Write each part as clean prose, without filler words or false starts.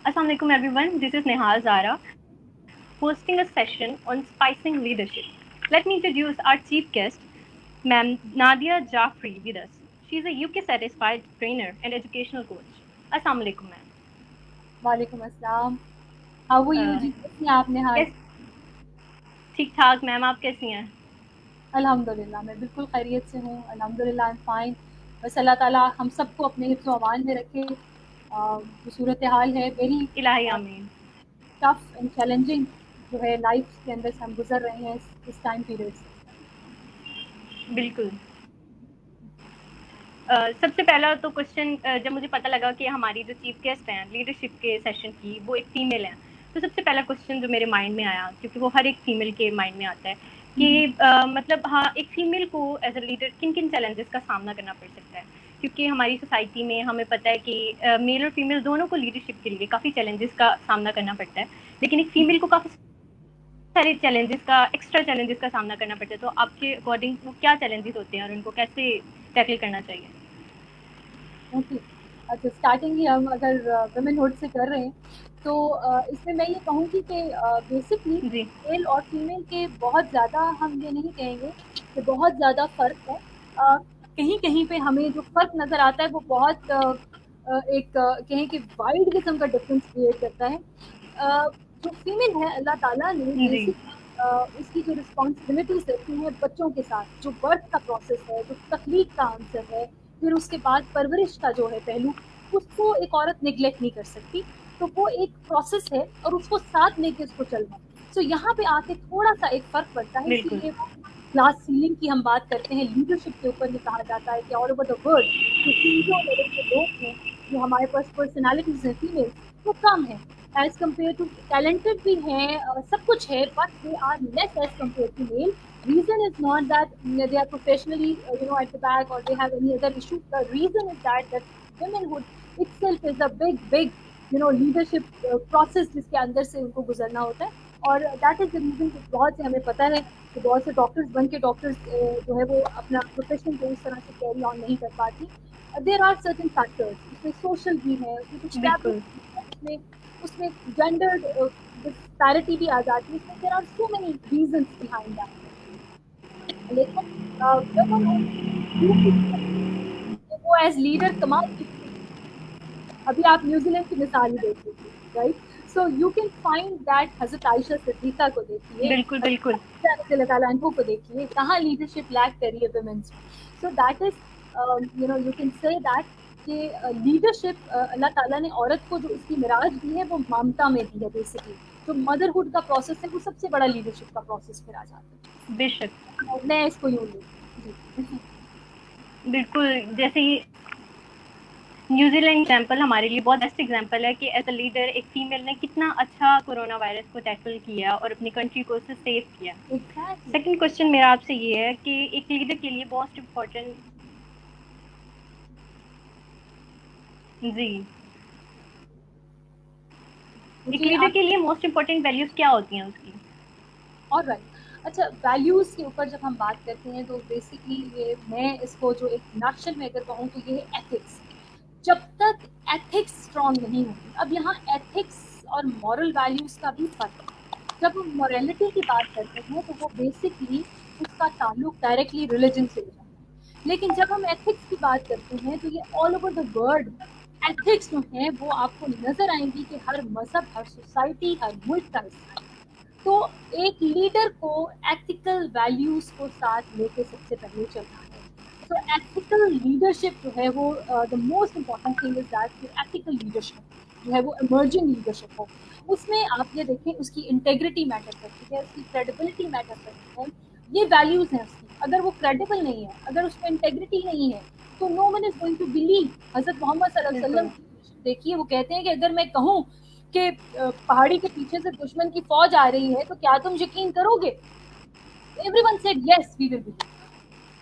Assalamu alaikum everyone, this is Nehal Zara hosting a session on spicing leadership. Let me introduce our chief guest, Ma'am Nadia Jaffrey with us. She is a UK certified trainer and educational coach. Assalamu alaikum ma'am. وعلیکم السلام. How are you? جی کیسی ہیں آپ نہال؟ Case ٹھیک ٹھاک میم، آپ کیسی ہیں؟ الحمد للہ میں بالکل خیریت سے ہوں. الحمد للہ آئی ایم فائن. بس اللہ تعالیٰ ہم سب کو اپنے حفظ و امان میں رکھے. جو صورت حال ہے ویری الہی آمین. ٹف اینڈ چیلنجنگ جو ہے لائف کے اندر سے ہم گزر رہے ہیں اس ٹائم پیریڈ سے. بالکل. سب سے پہلا تو کوشچن جب مجھے پتہ لگا کہ ہماری جو چیف گیسٹ ہیں لیڈرشپ کے سیشن کی وہ ایک فیمیل ہیں، تو سب سے پہلا کوشچن جو میرے مائنڈ میں آیا، کیونکہ وہ ہر ایک فیمیل کے مائنڈ میں آتا ہے کہ مطلب ہاں ایک فیمیل کو ایز اے لیڈر کن کن چیلنجز کا سامنا کرنا پڑ سکتا ہے، کیونکہ ہماری سوسائٹی میں ہمیں پتہ ہے کہ میل اور فیمیل دونوں کو لیڈرشپ کے لیے کافی چیلنجز کا سامنا کرنا پڑتا ہے، لیکن ایک فیمیل کو کافی سارے چیلنجز کا ایکسٹرا چیلنجز کا سامنا کرنا پڑتا ہے. تو آپ کے اکارڈنگ وہ کیا چیلنجز ہوتے ہیں اور ان کو کیسے ٹیکل کرنا چاہیے؟ اوکے، اچھا اسٹارٹنگ ہی ہم اگر ویمن ہوڈ سے کر رہے ہیں تو اس میں یہ کہوں گی کہ بیسکلی جی میل اور فیمیل کے بہت زیادہ ہم یہ نہیں کہیں گے کہ بہت زیادہ فرق ہے. کہیں کہیں پہ ہمیں جو فرق نظر آتا ہے وہ بہت ایک کہیں کہ وائڈ قسم کا ڈفرینس کریٹ کرتا ہے. جو فیمیل ہے اللہ تعالیٰ نے جی بیسک اس کی جو رسپانسبلٹیز رکھی ہیں بچوں کے ساتھ، جو برتھ کا پروسیس ہے، جو تخلیق کا آنسر ہے، پھر اس کے بعد پرورش کا جو ہے پہلو، اس کو ایک عورت نیگلیکٹ نہیں کر سکتی. تو وہ ایک پروسیس ہے اور اس کو ساتھ لے کے اس کو چلنا ہے. سو یہاں پہ آ کے تھوڑا سا ایک فرق پڑتا ہے. اسی بالکل لیے وہ کلاس سیلنگ کی ہم بات کرتے ہیں، لیڈرشپ کے اوپر یہ کہا جاتا ہے کہ آل اوور دا ورلڈ جو سیزوں لیول کے لوگ ہیں، جو ہمارے پاس پرسنالٹیز ہیں فیمیل، وہ کم ہیں ایز کمپیئر ٹو ٹیلنٹڈ بھی ہیں، سب کچھ ہے، but they are less as compare to male. Reason is not that they are professionally, at the back, or they have any other issue. The reason is that womenhood itself is a big, leadership process جس کے اندر سے ان کو گزرنا ہوتا ہے. اور that is the reason کہ بہت سے ہمیں پتہ ہے کہ بہت سے ڈاکٹرز بن کے ڈاکٹرز جو ہے وہ اپنا پروفیشن کو اس طرح سے کیری آن نہیں کر پاتی. دیر آر سرٹن فیکٹرز، اس میں سوشل بھی ہے، اس میں کچھ بالکل ٹیبو، اس میں جینڈر ڈسپیرٹی بھی آ جاتی ہے. اس میں there are so many reasons behind that. لیکن جب ہم وہ ایز لیڈر کمال کی، ابھی آپ نیوزی لینڈ کی مثال ہی دیکھ لیجیے، right? So you can find that حضرت عائشہ صدیقہ کو دیکھیے، بالکل بالکل رضی اللہ تعالیٰ عنہ کو دیکھیے، کہاں لیڈرشپ لیک کری ہے ویمنس میں. So that is you can say that کہ لیڈرشپ اللہ تعالیٰ نے عورت کو جو اس کی معراج دی ہے وہ مامتا میں دی ہے. بیسکلی جو مدرہڈ کا پروسیس ہے وہ سب سے بڑا لیڈرشپ کا پروسیس پھر آ جاتا ہے. بے شک. میں اس کو یوں لوں جی. بالکل، جیسے ہی نیوزی لینڈ ایگزامپل ہمارے لیے بہت بیسٹ ایگزامپل ہے کہ ایز اے لیڈر ایک فیمیل نے کتنا اچھا کورونا وائرس کو ٹیکل کیا اور اپنی کنٹری کو اس سے سیو کیا. ایگزیکٹلی. سیکنڈ کوشچن میرا آپ سے یہ ہے کہ ایک لیڈر کے لیے موسٹ امپورٹنٹ جی ایک جی لیڈر آپ کے لیے موسٹ امپورٹنٹ ویلیوز کیا ہوتی ہیں اس کی؟ اور رائٹ. اچھا، ویلیوز کے اوپر جب ہم بات کرتے ہیں تو بیسکلی یہ میں اس کو جو ایک نقشل میں اگر کہوں تو یہ ہے ایتھکس. جب تک ایتھکس اسٹرانگ نہیں ہوگی، اب یہاں ایتھکس اور مورل ویلیوز کا بھی فرق ہے. جب ہم مورالٹی کی بات کرتے ہیں تو وہ بیسکلی اس کا تعلق ڈائریکٹلی ریلیجن سے ہو جاتا ہے. لیکن جب ہم ایتھکس کی بات کرتے ہیں تو یہ all over the world ethics جو ہیں وہ آپ کو نظر آئیں گی کہ ہر مذہب، ہر سوسائٹی، ہر ملک کا حصہ ہے. تو ایک لیڈر کو ایتھیکل ویلیوز کو ساتھ لے کے سب سے پہلے چلنا ہے. تو ایتھیکل لیڈرشپ جو ہے وہ the most important thing is that کہ ایتھیکل لیڈرشپ جو ہے وہ ایمرجنگ لیڈرشپ ہو. اس میں آپ یہ دیکھیں اس کی انٹیگریٹی میٹر کرتی ہے، اس کی کریڈیبلٹی میٹر کرتی ہے. یہ ویلیوز ہیں اس کی. اگر وہ کریڈیبل نہیں ہے، اگر اس میں انٹیگریٹی نہیں ہے تو no one is going to believe. Hazrat Muhammad صلی اللہ علیہ بالکل وسلم کی لیڈرشپ دیکھیے، وہ کہتے ہیں کہ اگر میں کہوں کہ پہاڑی کے پیچھے سے دشمن کی فوج آ رہی ہے تو کیا تم یقین کرو گے؟ Everyone said yes, we will believe.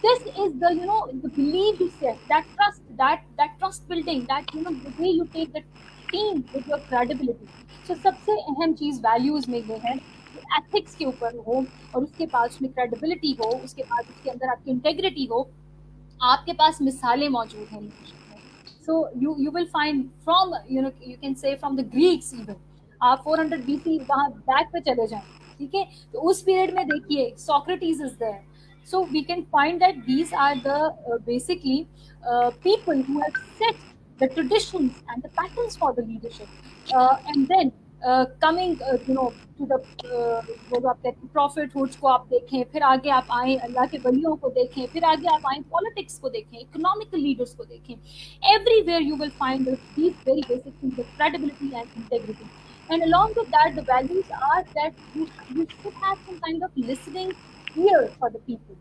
This is the belief you set, that trust, that trust building, that the way you take the team with your credibility. So سب سے اہم چیز ویلیوز میں یہ ہے کہ ایتھکس کے اوپر ہو اور اس کے بعد اس میں کریڈیبلٹی ہو، اس کے بعد اس کے اندر آپ کی انٹیگریٹی ہو، آپ کے پاس مثالیں موجود ہیں لیڈرشپ میں. So you will find from, you can say from the Greeks even. आप 400 BC वहाँ बैक पे चले जाएं, ठीक है, तो उस पीरियड में देखिए Socrates is there. So we can find that these are the basically people who have set the traditions and the patterns for the leadership. And then coming to the वो जो आप कहते हैं prophethood को आप देखें, फिर आगे आप आए अल्लाह के वलियों को देखें, फिर आगे आप आए पॉलिटिक्स को देखें, इकोनॉमिकल लीडर्स को देखें. Everywhere you will find these very basic things, the credibility and integrity. And along with that, the values are that you should have some kind of listening ear for the people.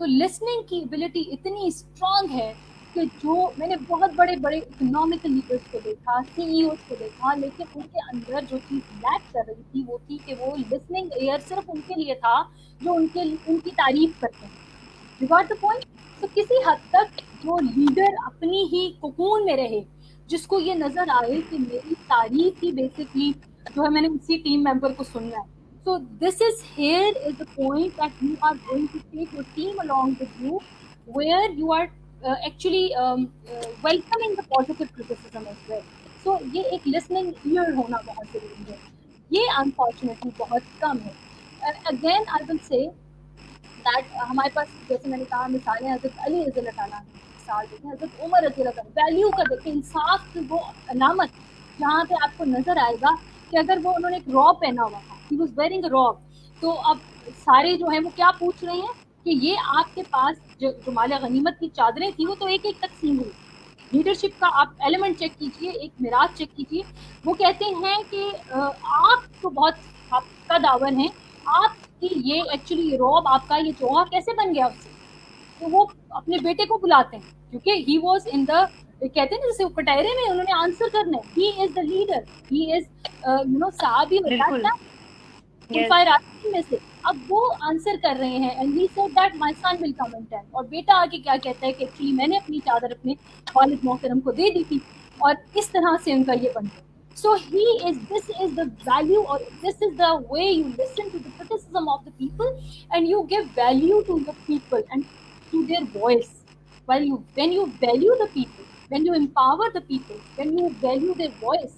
तो listening की ability इतनी strong है कि जो मैंने बहुत बड़े बड़े इकोनॉमिकल लीडर्स को देखा, सीईओज को देखा, लेकिन उनके अंदर जो चीज़ लैक कर रही थी वो थी कि वो लिसनिंग एयर सिर्फ उनके लिए था जो उनकी तारीफ करते हैं. You got the point. तो किसी हद तक जो लीडर अपनी ही कोकून में रहे, जिसको ये नजर आए कि मेरी तारीफ ही बेसिकली जो है मैंने उसी टीम मेंबर को सुनना है. So this is the point that you are going to take your team along with you, where you are actually welcoming the positive criticism as well. So ये एक listening ear होना बहुत जरूरी है. ये unfortunately बहुत कम है. Again I will say that हमारे पास जैसे मैंने कहा मिसालें हज़रत अली रज़ी अल्लाह ताला मिसाल देखें, हज़रत उमर रज़ी अल्लाह ताला, वैल्यू का देखें, इंसाफ की वो अलामत जहाँ पे आपको नजर आएगा कि अगर वो उन्होंने एक रॉब पहना हुआ था, he was wearing a robe, तो अब सारे जो है वो क्या पूछ रहे हैं कि ये आपके पास जो माल गनीमत की चादरें थी वो तो एक एक तकसीम हुई. लीडरशिप का आप एलिमेंट चेक कीजिए, एक मिराज चेक कीजिए. वो कहते हैं कि आप तो बहुत आपका दावन है, आपकी ये एक्चुअली रॉब आपका ये चोहा कैसे बन गया उससे. तो वो अपने बेटे को बुलाते हैं क्योंकि ही वाज इन द, कहते हैं जैसे कटारे में उन्होंने आंसर करना है, he is the leader, he is साहब ही बताता में से. अब वो आंसर कर रहे हैं and he said that my son will come and tell. और बेटा आके क्या कहता है कि एक्चुअली मैंने अपनी चादर अपने वालिद मोहतरम को दे दी थी और इस तरह से उनका ये बन गया. So this is the value, or this is the way you listen to the criticism of the people and you give value to the people and to their voice. When you value the people, when you empower the people, when you value their voice,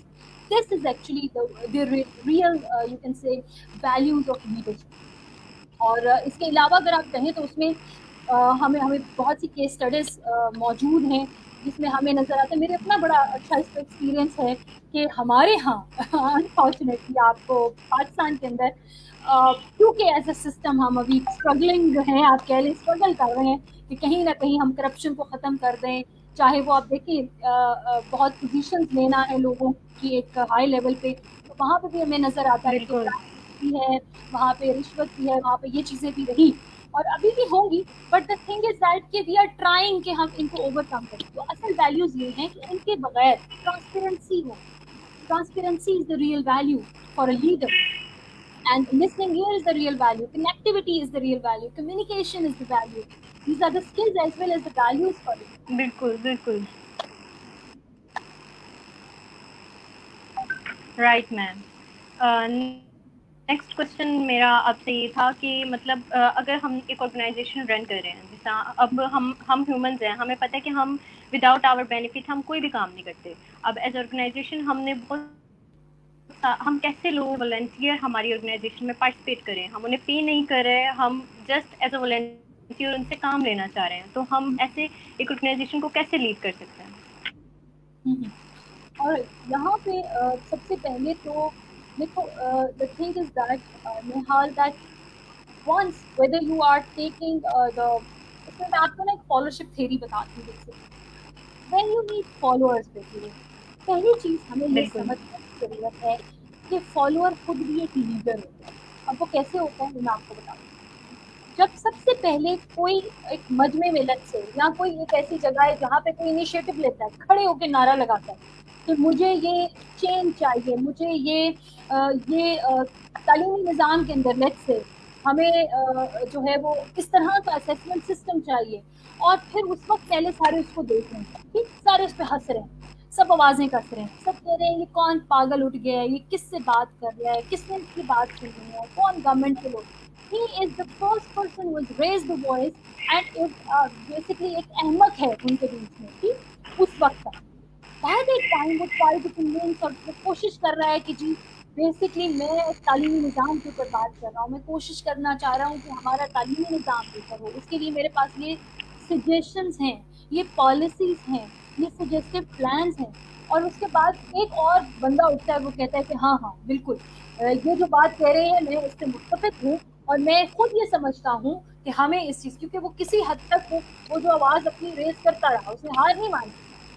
this is actually the real you can say values of leadership. और इसके अलावा अगर आप कहें तो उसमें हमें बहुत सी केस स्टडीज मौजूद हैं जिसमें हमें नज़र आता है. मेरे अपना बड़ा अच्छा इसका एक्सपीरियंस है कि हमारे यहाँ अनफॉर्चुनेटली आपको पाकिस्तान के अंदर क्योंकि एज अ सिस्टम हम अभी स्ट्रगलिंग हैं, आप कह लें स्ट्रगल कर रहे हैं कि कहीं ना कहीं हम करप्शन को ख़त्म कर दें. चाहे वो आप देखिए बहुत पोजीशंस लेना है लोगों की एक हाई लेवल पे, तो वहाँ पे भी हमें नज़र आता है कि है, वहाँ पे रिश्वत भी है, वहाँ पे ये चीज़ें भी रही और अभी भी होंगी. But the thing is that कि वी आर ट्राइंग कि हम इनको ओवरकम करें. तो असल वैल्यूज ये हैं कि इनके बगैर ट्रांसपेरेंसी हो. Transparency is the real value for a leader, and listening here is the real value, connectivity is the real value, communication is the value. These are the skills as well as the values for it. बिल्कुल बिल्कुल right ma'am. Next question मेरा आपसे ये था कि मतलब अगर हम एक ऑर्गेनाइजेशन रन कर रहे हैं, जैसा अब हम ह्यूमंस हैं, हमें पता है कि हम विदाउट आवर बेनिफिट हम कोई भी काम नहीं करते. अब एज ऑर्गेनाइजेशन हमने बहुत हम कैसे लोग वॉलंटियर हमारी ऑर्गेनाइजेशन में पार्टिसिपेट करें, हम उन्हें पे नहीं कर रहे हैं, हम जस्ट एज अ वॉलंटियर उनसे काम लेना चाह रहे हैं, तो हम ऐसे एक ऑर्गेनाइजेशन को कैसे लीड कर सकते हैं. और यहाँ पे सबसे पहले तो देखो the thing is that Nehal, that once whether you are taking the, इसमें मैं आपको ना एक फॉलोशिप थ्योरी बताती हूँ. जैसे when you need followers basically, पहली चीज़ हमें ये समझने की जरूरत है कि फॉलोअर खुद भी एक लीडर होता है. अब वो कैसे होता है मैं आपको बताऊँ. जब सबसे पहले कोई एक मजमे में लग से या कोई एक ऐसी जगह है जहाँ पे कोई इनिशिएटिव लेता है, खड़े होकर नारा लगाता है कि मुझे ये चेंज चाहिए, मुझे ये तालीमी निज़ाम के अंदर लेट से हमें जो है वो इस तरह का असेसमेंट सिस्टम चाहिए, और फिर उस वक्त पहले सारे उसको देख रहे हैं, ठीक, सारे उस पर हंस रहे हैं, सब आवाज़ें कस रहे हैं, सब कह रहे हैं ये कौन पागल उठ गया है, ये किससे बात कर रहा है, किसने इसकी बात सुनी है, कौन गवर्नमेंट के लोग. He is the first person who has raised the voice and is basically एक अहमक है उनके बीच में, ठीक, उस वक्त का. at that time وہ try to convince اور وہ کوشش کر رہا ہے کہ جی بیسکلی میں ایک تعلیمی نظام کے اوپر بات کر رہا ہوں, میں کوشش کرنا چاہ رہا ہوں کہ ہمارا تعلیمی نظام بہتر ہو, اس کے لیے میرے پاس یہ سجیشنز ہیں, یہ پالیسیز ہیں, یہ سجیسٹو پلانز ہیں. اور اس کے بعد ایک اور بندہ اٹھتا ہے, وہ کہتا ہے کہ ہاں ہاں بالکل یہ جو بات کہہ رہے ہیں میں اس سے متفق ہوں, اور میں خود یہ سمجھتا ہوں کہ ہمیں اس چیز, کیونکہ وہ کسی حد تک وہ جو آواز اپنی ریز کرتا رہا, اس نے ہار نہیں مانی.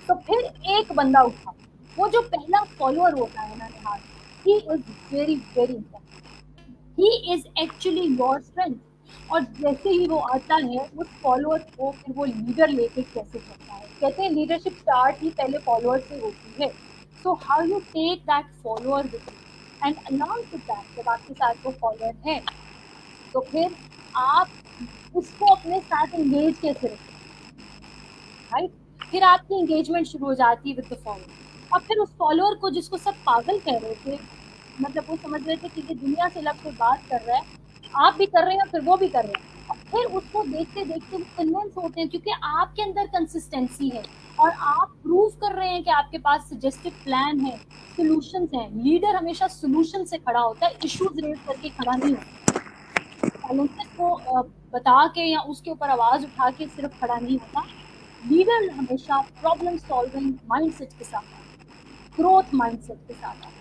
تو پھر ایک بندہ اٹھا, وہ جو پہلا فالوور ہوتا ہے نا نہاد, he is very very important, he is actually your strength. اور جیسے ہی وہ آتا ہے اس فالوور کو پھر وہ لیڈر لے کے کیسے چلتا ہے, کہتے ہیں لیڈرشپ اسٹارٹ ہی پہلے فالوور سے ہوتی ہے. سو how you take that follower with you, and along with that جب آپ کے ساتھ وہ فالوور ہے تو پھر آپ اس کو اپنے ساتھ انگیج کیسے رکھیں, رائٹ. پھر آپ کی انگیجمنٹ شروع ہو جاتی ہے وتھ دا فالوور. اور پھر اس فالوور کو جس کو سب پاگل کہہ رہے تھے, مطلب وہ سمجھ رہے تھے کہ یہ دنیا سے الگ کوئی بات کر رہا ہے, آپ بھی کر رہے ہیں اور پھر وہ بھی کر رہے ہیں, اور پھر اس کو دیکھتے دیکھتے وہ کنونس ہوتے ہیں کیونکہ آپ کے اندر کنسسٹینسی ہے اور آپ پروو کر رہے ہیں کہ آپ کے پاس سجیسٹو پلان ہے, سولوشنز ہیں. لیڈر ہمیشہ سولوشن سے کھڑا ہوتا ہے, ایشوز ریز کر کے کھڑا نہیں ہوتا, چیلنجز کو بتا کے یا اس کے اوپر آواز اٹھا کے صرف کھڑا نہیں ہوتا. لیڈر ہمیشہ پرابلم سالونگ مائنڈ سیٹ کے ساتھ آتا ہے, گروتھ مائنڈ سیٹ کے ساتھ آتا ہے.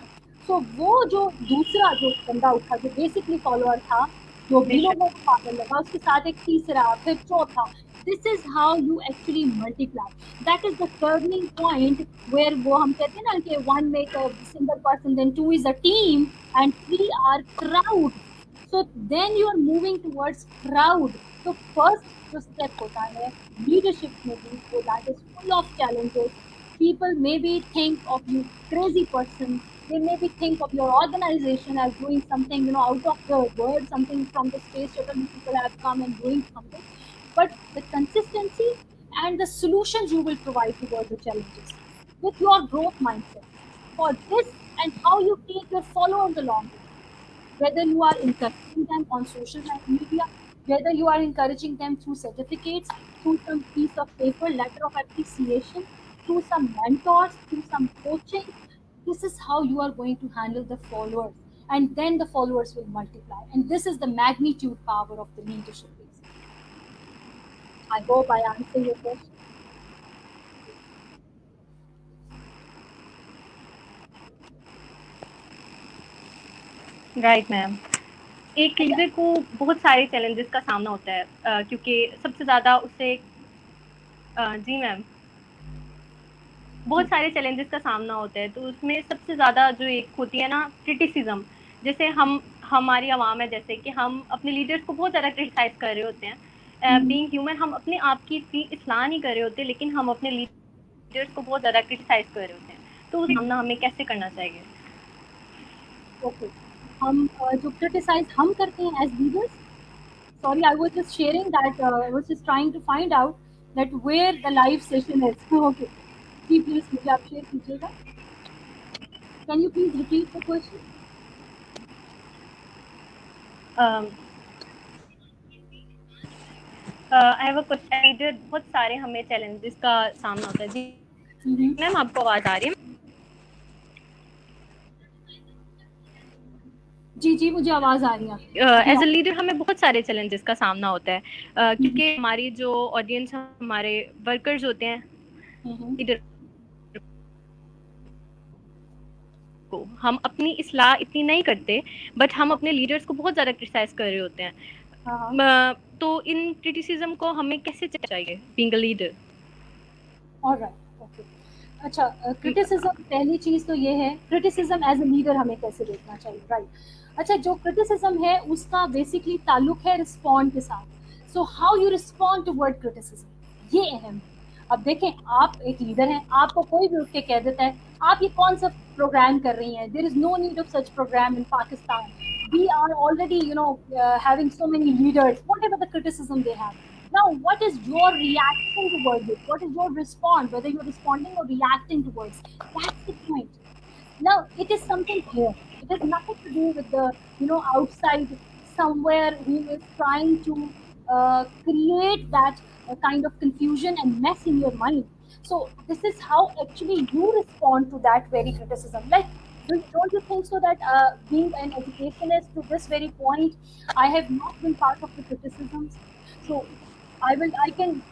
سو وہ جو دوسرا جو بندہ اٹھا جو بیسکلی فالوور تھا, جو بھی لوگوں کو پاگل لگا, اس کے ساتھ ایک تیسرا, پھر چوتھا. This is how you actually multiply. That is the turning point where وہ ہم کہتے ہیں نا کہ one make a single person, then two is a team, and three are crowd. So then you are moving towards crowd. So first جو step ہوتا ہے leadership میں بھی, so that is full of challenges. People maybe think of you crazy person. They maybe think of your organization as doing something, out of the world, something from the space shuttle. People have come and doing something. But the consistency and the solutions you will provide towards the challenges with your growth mindset. For this and how you take your followers along with you, whether you are encouraging them on social media, whether you are encouraging them through certificates, through some piece of paper, letter of appreciation, through some mentors, through some coaching. This is how you are going to handle the followers. And then the followers will multiply. And this is the magnitude power of the leadership. I hope I answer your question. Right ma'am. ایک leader کو بہت سارے challenges کا سامنا ہوتا ہے کیونکہ سب سے زیادہ اسے جی میم بہت سارے چیلنجز کا سامنا ہوتا ہے. تو اس میں سب سے زیادہ جو ایک ہوتی ہے نا کرٹیسزم, جیسے ہماری عوام ہے, جیسے کہ ہم اپنے لیڈرس کو بہت زیادہ کرٹیسائز کر رہے ہوتے ہیں. بینگ ہیومن, ہم اپنے آپ کی اتنی اصلاح نہیں کر رہے ہوتے, لیکن ہم اپنے لیڈرس کو بہت زیادہ کرٹیسائز کر رہے ہوتے ہیں. تو اس سامنا ہمیں کیسے کرنا چاہیے؟ اوکے, ہم جو کرٹیسائز ہم کرتے ہیں as leaders, sorry, I was just sharing that, I was just trying to find out that where the live session is. Okay, جی پلیز مجھے آپ شیئر کیجیے گا. Can you please repeat the question? I have a question. Leader بہت سارے ہمیں challenges کا سامنا ہوتا ہے. جی میم آپ کو آواز آ رہی ہے؟ جی جی مجھے آواز آ رہی ہے. ایز اے لیڈر ہمیں بہت سارے چیلنجز کا سامنا ہوتا ہے کیونکہ ہماری جو آڈینس, ہمارے ورکرز ہوتے ہیں, لیڈر کو ہم اپنی اصلاح اتنی نہیں کرتے, بٹ ہم اپنے لیڈرز کو بہت زیادہ کرٹیسائز کر رہے ہوتے ہیں. تو ان کرٹیسزم کو ہمیں کیسے چاہیے being a leader? alright, okay. اچھا, کرٹیسزم پہلی چیز تو یہ ہے, کرٹیسزم ایز اے لیڈر ہمیں کیسے دیکھنا چاہیے, رائٹ. اچھا, جو کرٹیسزم ہے اس کا بیسکلی تعلق ہے رسپونڈ کے ساتھ. So how you respond to word criticism, یہ اہم ہے. اب دیکھیں, آپ ایک لیڈر ہیں, آپ کو کوئی بھی اٹھ کے کہہ دیتا ہے آپ یہ کون سا پروگرام کر رہی ہیں, there is no need of such programme in Pakistan. We are already, having so many leaders, whatever the criticism they have. Now, what is your reaction towards it? What is your response? Whether you're responding or reacting towards, that's the point. Now, it is something here. It has nothing to do with the, outside somewhere who is trying to create that kind of confusion and mess in your mind. So this is how actually you respond to that very criticism. Like, don't you think so that being an educationist to this very point, I have not been part of the criticisms. So I can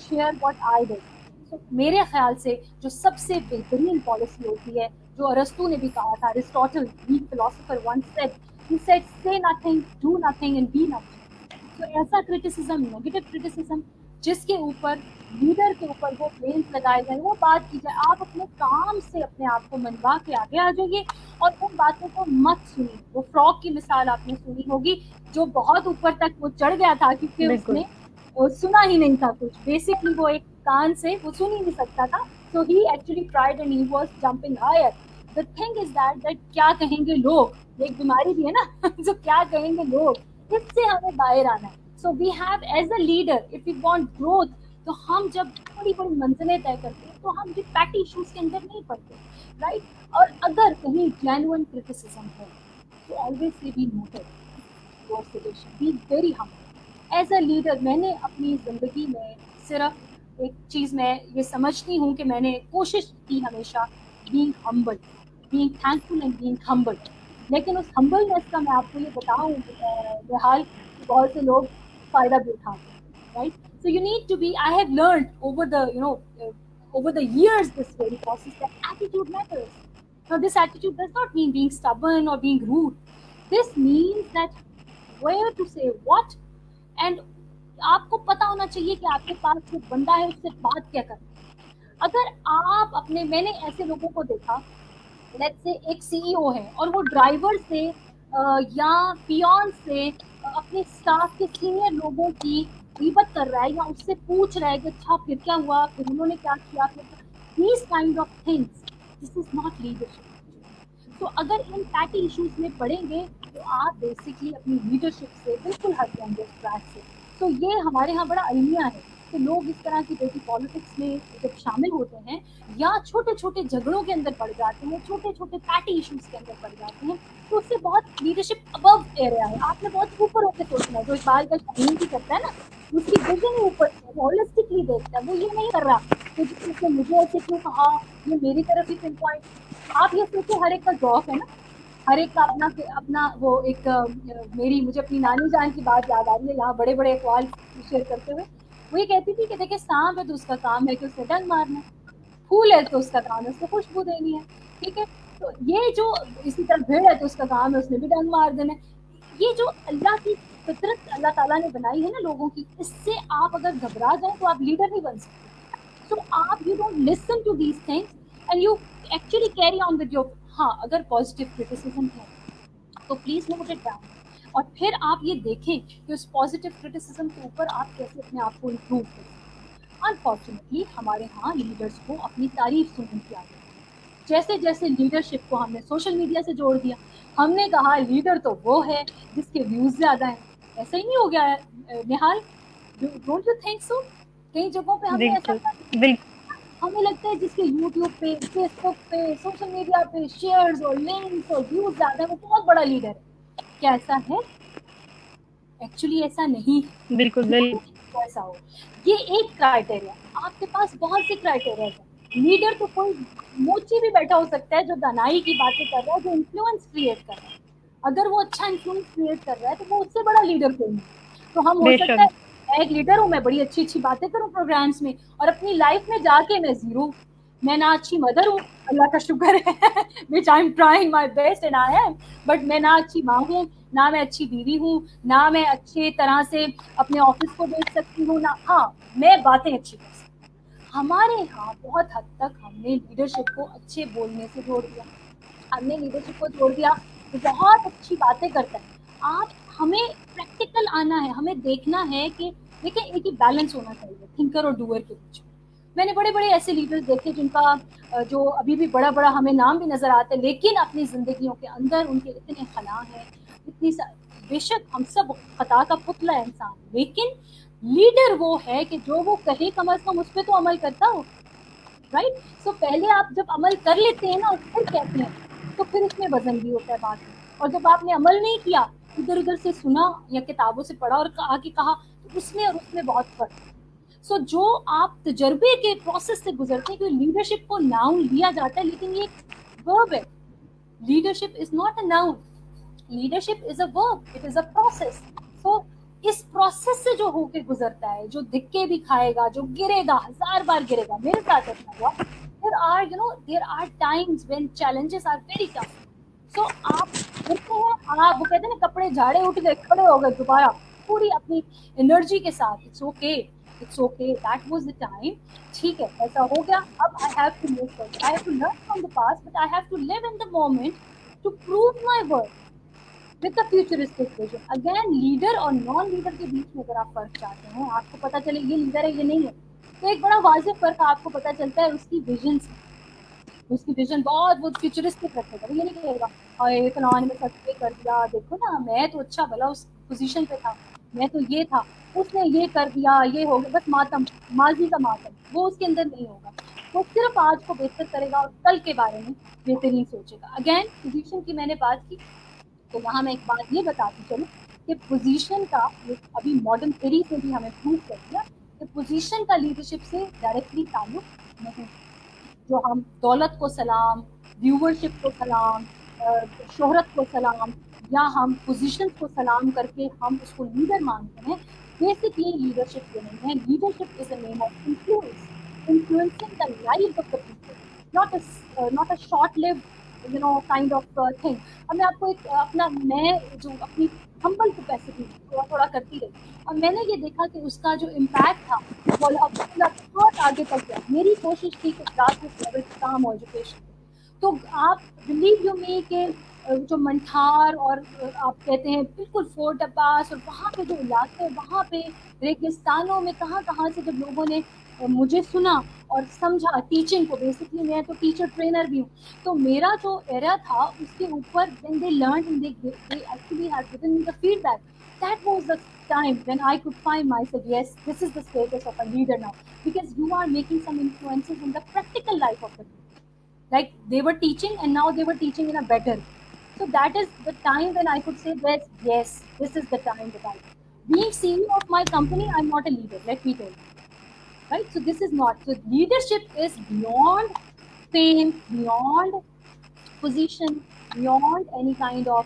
share what I did. So मेरे ख्याल से जो सबसे बेहतरीन policy होती है, जो अरस्तु ने भी कहा था, Aristotle Greek philosopher once said, he said say nothing, do nothing and be nothing. तो ऐसा क्रिटिसिज्म, नेगेटिव क्रिटिसिज्म जिसके ऊपर लीडर के ऊपर वो ब्लेम्स लगाए जाए, वो बात की जाए, आप अपने काम से अपने आप को मनवा के आगे आ जाइए और उन बातों को मत सुनिए. वो फ्रॉग की मिसाल आपने सुनी होगी, जो बहुत ऊपर तक वो चढ़ गया था क्योंकि उसने सुना ही नहीं था कुछ. बेसिकली वो एक कान से वो सुन ही नहीं सकता था. So he actually tried and he was jumping higher. The thing is that क्या कहेंगे लोग, एक बीमारी भी है ना. जो क्या कहेंगे लोग, इससे हमें बाहर आना है. So we have as a leader, if you want growth, तो हम जब बड़ी बड़ी मंजिलें तय करते हैं तो हम ये पैटी इश्यूज के अंदर नहीं पड़ते, राइट. और अगर कहीं जेन्युइन क्रिटिसिज्म है तो always say be noted your suggestion, be very humble. As a leader मैंने अपनी ज़िंदगी में सिर्फ एक चीज़ मैं ये समझती हूँ कि मैंने कोशिश की हमेशा, being humble, being thankful and being humble. लेकिन उस हम्बलनेस का मैं आपको ये बताऊँ बेहाल, बहुत से लोग फ़ायदा भी उठाते हैं, right. So you need to be, I have learned over the over the years this very process that attitude matters. Now this attitude does not mean being stubborn or being rude. This means that where to say what, and आपको पता होना चाहिए कि आपके पास जो बंदा है उससे बात क्या करना. अगर आप अपने, मैंने ऐसे लोगों को देखा, लेट्स से एक सीईओ है और वो ड्राइवर से या पियन से अपने स्टाफ के सीनियर लोगों की गीबत कर रहा है या उससे पूछ रहा है कि अच्छा फिर क्या हुआ, फिर उन्होंने क्या किया, फिर these kind of things, this is not leadership. तो अगर इन पैटी इश्यूज में पड़ेंगे तो आप बेसिकली अपनी लीडरशिप से बिल्कुल हट जाएंगे उस ट्रैक से. तो ये हमारे यहाँ बड़ा अलमिया है कि लोग इस तरह की बेटी पॉलिटिक्स में जब शामिल होते हैं या छोटे छोटे झगड़ों के अंदर पड़ जाते हैं, छोटे छोटे पैटी इश्यूज के अंदर पड़ जाते हैं, तो उससे बहुत लीडरशिप अबव एरिया है. आपने बहुत ऊपर होकर सोचना है. जो इकबाल का शाहीन भी करता है ना, उसकी विजन ऊपर होलिस्टिकली देखता है. वो ये नहीं कर रहा कि उसने मुझे ऐसे क्यों कहा, ये मेरी तरफ ही पिन पॉइंट. आप ये सोचो हर एक का जॉब है ना, हर एक का अपना अपना वो एक मेरी, मुझे अपनी नानी जान की बात याद आ रही है यहाँ बड़े बड़े अखबार शेयर करते हुए. वो ये कहती थी कि देखिए सांप है तो उसका काम है कि उसने डंग मारना, फूल है तो उसका काम है उसको खुशबू देनी है, ठीक है. तो ये जो इसी तरह भेड़ है तो उसका काम है उसने भी डंग मार देना. ये जो अल्लाह की फितरत अल्लाह ताला ने बनाई है ना लोगों की, इससे आप अगर घबरा जाए तो आप लीडर नहीं बन सकते. So you don't listen to these things and you actually carry on with your, हाँ अगर पॉजिटिव क्रिटिसिज्म है तो प्लीज नोट इट डाउन, और फिर आप ये देखें कि उस पॉजिटिव क्रिटिसिज्म के ऊपर आप कैसे अपने आप को इम्प्रूव करें. अनफॉर्चुनेटली हमारे यहाँ लीडर्स को अपनी तारीफ सुनने की आदत है. जैसे जैसे लीडरशिप को हमने सोशल मीडिया से जोड़ दिया, हमने कहा लीडर तो वो है जिसके व्यूज ज्यादा हैं. ऐसा ही नहीं हो गया है निहाल, डोंट यू थिंक सो? कई जगहों पे हमने ऐसा, हमें लगता है जिसके यूट्यूब पे, फेसबुक पे, सोशल मीडिया पे शेयर्स और लिंक्स और व्यूज ज्यादा है वो बहुत बड़ा लीडर है. क्या ऐसा है? एक्चुअली ऐसा नहीं. बिल्कुल ऐसा हो, ये एक क्राइटेरिया. आपके पास बहुत से क्राइटेरिया है. लीडर तो कोई मोची भी बैठा हो सकता है जो दानाई की बातें कर रहा है, जो इन्फ्लुएंस क्रिएट कर रहा है. अगर वो अच्छा इन्फ्लुएंस क्रिएट कर रहा है तो वो उससे बड़ा लीडर कोई नहीं. तो हम हो सकता है एक लीडर हूँ, मैं बड़ी अच्छी अच्छी बातें करूँ प्रोग्राम्स में, और अपनी लाइफ में जाके मैं जीरो, मैं ना अच्छी मदर हूँ, अल्लाह का शुक्र है, which I am trying my best and I am, but मैं ना अच्छी माँ हूँ, ना मैं अच्छी बीवी हूँ, ना मैं अच्छे तरह से अपने ऑफिस को देख सकती हूँ, ना हाँ मैं बातें अच्छी कर सकती हूँ. हमारे यहाँ बहुत हद तक हमने लीडरशिप को अच्छे बोलने से जोड़ दिया, हमने लीडरशिप को जोड़ दिया तो बहुत अच्छी बातें करता है. आप हमें प्रैक्टिकल आना है, हमें देखना है कि देखिए एक ही बैलेंस होना चाहिए थिंकर और डूअर के बीच. मैंने बड़े बड़े ऐसे लीडर्स देखे जिनका जो अभी भी बड़ा बड़ा हमें नाम भी नजर आते हैं, लेकिन अपनी जिंदगियों के अंदर उनके इतने खला हैं, इतनी बेशक हम सब खता का पुतला है इंसान, लेकिन लीडर वो है कि जो वो कहे कम अज कम उस पर तो अमल करता हो, राइट. सो पहले आप जब अमल कर लेते हैं ना और फिर कहते हैं तो फिर उसमें वजन भी होता है बात में. और जब आपने अमल नहीं किया, इधर उधर से सुना या किताबों से पढ़ा और आगे कहा, तो उसमें और उसमें बहुत फर्क है. सो जो आप तजर्बे के प्रोसेस से गुजरते हैं, क्योंकि लीडरशिप को नाउन लिया जाता है लेकिन ये वर्ब है. Leadership is not a noun, leadership is a verb, it is a process. So इस प्रोसेस से जो होके गुजरता है, जो धिक्के भी खाएगा, जो गिरेगा, 1000 बार गिरेगा, मेरे साथ ऐसा हुआ. there are times when challenges are very tough. So आप गिरते हैं, आप वो कहते हैं ना, कपड़े झाड़े उठ गए, खड़े हो गए दोबारा पूरी अपनी एनर्जी के साथ. It's okay, that was the time. ठीक है, ऐसा हो गया, अब I have to move forward, I have to learn from the past, but I have to live in the moment to prove my worth with the futuristic vision. Again, leader और non leader के बीच में अगर आप फर्क चाहते हैं, आपको पता चले ये लीडर है ये नहीं है, तो एक बड़ा वाज़ेह फर्क आपको पता चलता है उसकी विजन से. उसकी विजन बहुत फ्यूचरिस्टिक रखेगा, ये नहीं कहेगा और फलाने में सच कर दिया, देखो ना मैं तो अच्छा भला उस पोजीशन पे था, मैं तो ये था, उसने ये कर दिया, ये हो गया, बस मातम, माजी का मातम, वो उसके अंदर नहीं होगा. वो सिर्फ आज को बेहतर करेगा और कल के बारे में बेहतरीन सोचेगा. अगेन, पोजीशन की मैंने बात की, तो वहाँ मैं एक बात ये बताती चलूँ कि पोजीशन का अभी मॉडर्न थ्योरी से भी हमें प्रूव कर दिया कि पोजीशन का लीडरशिप से डायरेक्टली ताल्लुक नहीं. जो हम दौलत को सलाम, व्यूवरशिप को सलाम, शोहरत को सलाम, या हम पोजीशन को सलाम करके हम उसको लीडर मानते हैं, बेसिकली लीडरशिप ये नहीं है. Leadership is a name of influence, influencing the life of the people, not a short live kind of thing. अब मैं आपको एक मैं जो अपनी हम्बल कैपेसिटी थोड़ा थोड़ा करती रही, और मैंने ये देखा कि उसका जो इम्पैक्ट था वो बहुत आगे तक गया. मेरी कोशिश थी कि ग्रासरूट लेवल काम हो एजुकेशन. तो आप बिलीव यू मी के जो मंठार और आप कहते हैं बिल्कुल फोर्ट अब्बास और वहाँ पे जो इलाके, वहाँ पे रेगिस्तानों में कहाँ कहाँ से जब लोगों ने मुझे सुना और समझा टीचिंग को, बेसिकली मैं तो टीचर ट्रेनर भी हूँ, तो मेरा जो एरिया था उसके ऊपर when they learned and they actually had given me the feedback, that was the time when I could find myself, yes, this is the status of a leader now, because you are making some influences in the practical life of the people. Like they were teaching and now they were teaching in a better. So that is the time when I could say that, yes, this is the time that I, being CEO of my company, I'm not a leader, let me tell you. Right? So this is not, so leadership is beyond fame, beyond position, beyond any kind of,